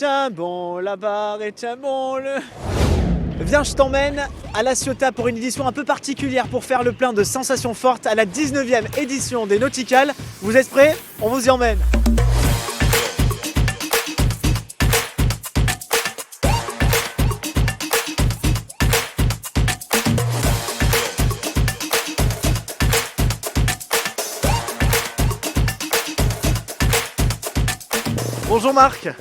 Tiens bon, la barre et tiens bon le... Viens, je t'emmène à La Ciotat pour une édition un peu particulière pour faire le plein de sensations fortes à la 19e édition des Nauticales. Vous êtes prêts? On vous y emmène. Bonjour Marc. Bonjour.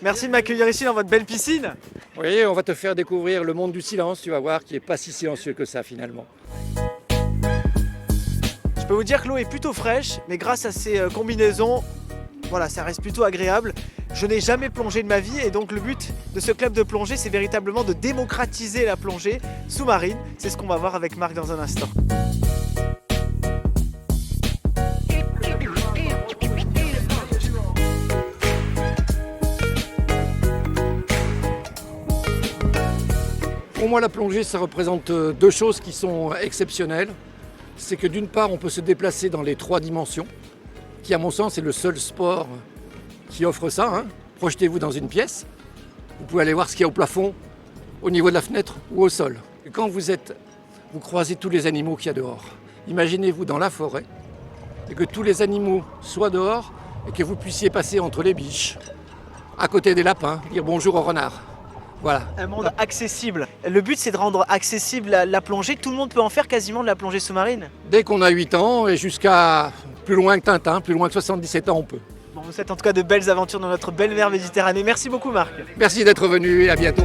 Merci de m'accueillir ici dans votre belle piscine. Oui, on va te faire découvrir le monde du silence, tu vas voir, qui n'est pas si silencieux que ça finalement. Je peux vous dire que l'eau est plutôt fraîche, mais grâce à ces combinaisons, voilà, ça reste plutôt agréable. Je n'ai jamais plongé de ma vie et donc le but de ce club de plongée, c'est véritablement de démocratiser la plongée sous-marine. C'est ce qu'on va voir avec Marc dans un instant. Pour moi, la plongée, ça représente deux choses qui sont exceptionnelles. C'est que d'une part, on peut se déplacer dans les trois dimensions, qui à mon sens est le seul sport qui offre ça. Hein. Projetez-vous dans une pièce, vous pouvez aller voir ce qu'il y a au plafond, au niveau de la fenêtre ou au sol. Et quand vous croisez tous les animaux qu'il y a dehors. Imaginez-vous dans la forêt, et que tous les animaux soient dehors, et que vous puissiez passer entre les biches, à côté des lapins, dire bonjour aux renards. Voilà. Un monde accessible. Le but, c'est de rendre accessible la plongée. Tout le monde peut en faire quasiment de la plongée sous-marine. Dès qu'on a 8 ans et jusqu'à plus loin que Tintin, plus loin que 77 ans, on peut. Bon, vous souhaite en tout cas de belles aventures dans notre belle mer Méditerranée. Merci beaucoup Marc. Merci d'être venu et à bientôt.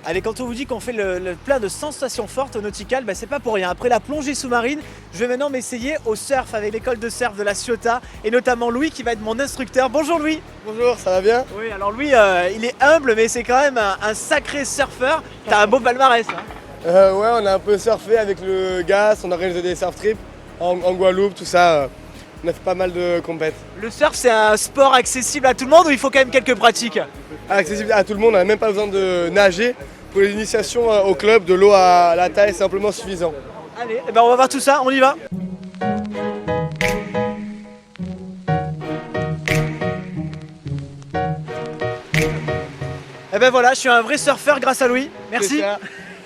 Allez, quand on vous dit qu'on fait le plein de sensations fortes au nautical, c'est pas pour rien. Après la plongée sous-marine, je vais maintenant m'essayer au surf avec l'école de surf de La Ciotat et notamment Louis qui va être mon instructeur. Bonjour Louis. Bonjour, ça va bien? Oui, alors Louis, il est humble mais c'est quand même un sacré surfeur. T'as un beau palmarès. Hein. Ouais, on a un peu surfé avec le GAS, on a réalisé des surf trips en Guadeloupe, tout ça. On a fait pas mal de compètes. Le surf, c'est un sport accessible à tout le monde ou il faut quand même quelques pratiques? Accessible à tout le monde, on n'a même pas besoin de nager. Pour les initiations au club, de l'eau à la taille, c'est amplement suffisant. Allez, on va voir tout ça, on y va. Et ben voilà, je suis un vrai surfeur grâce à Louis. Merci.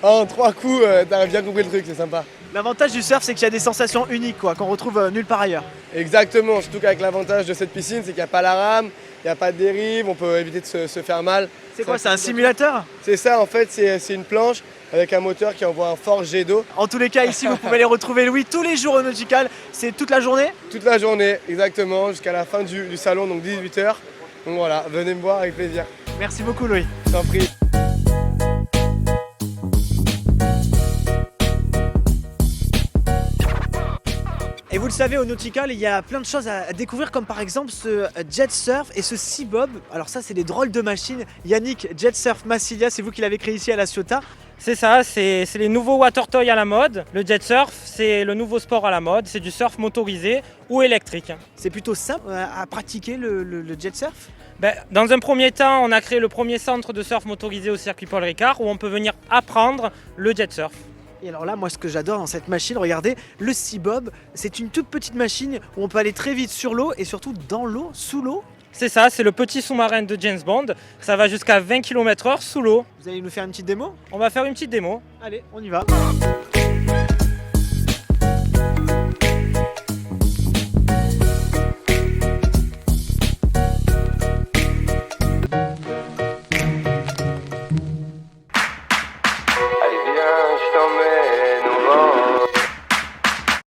En 3 coups, t'as bien compris le truc, c'est sympa. L'avantage du surf, c'est qu'il y a des sensations uniques qu'on retrouve nulle part ailleurs. Exactement, surtout qu'avec l'avantage de cette piscine, c'est qu'il n'y a pas la rame, il n'y a pas de dérive, on peut éviter de se faire mal. C'est quoi, c'est un simulateur? C'est ça, en fait, c'est une planche avec un moteur qui envoie un fort jet d'eau. En tous les cas, ici, vous pouvez aller retrouver Louis tous les jours au nautical. C'est toute la journée? Toute la journée, exactement, jusqu'à la fin du salon, donc 18h. Donc voilà, venez me voir avec plaisir. Merci beaucoup Louis. Je t'en prie. Et vous le savez, au nautical, il y a plein de choses à découvrir, comme par exemple ce jet surf et ce sea bob. Alors ça, c'est des drôles de machines. Yannick, Jet Surf Massilia, c'est vous qui l'avez créé ici à La Ciotat. C'est ça, c'est les nouveaux water toys à la mode. Le jet surf, c'est le nouveau sport à la mode. C'est du surf motorisé ou électrique. C'est plutôt simple à pratiquer le jet surf. Dans un premier temps, on a créé le premier centre de surf motorisé au circuit Paul Ricard où on peut venir apprendre le jet surf. Et alors là, moi, ce que j'adore dans cette machine, regardez, le Sea Bob, c'est une toute petite machine où on peut aller très vite sur l'eau et surtout dans l'eau, sous l'eau. C'est ça, c'est le petit sous-marin de James Bond. Ça va jusqu'à 20 km/h sous l'eau. Vous allez nous faire une petite démo? On va faire une petite démo. Allez, on y va.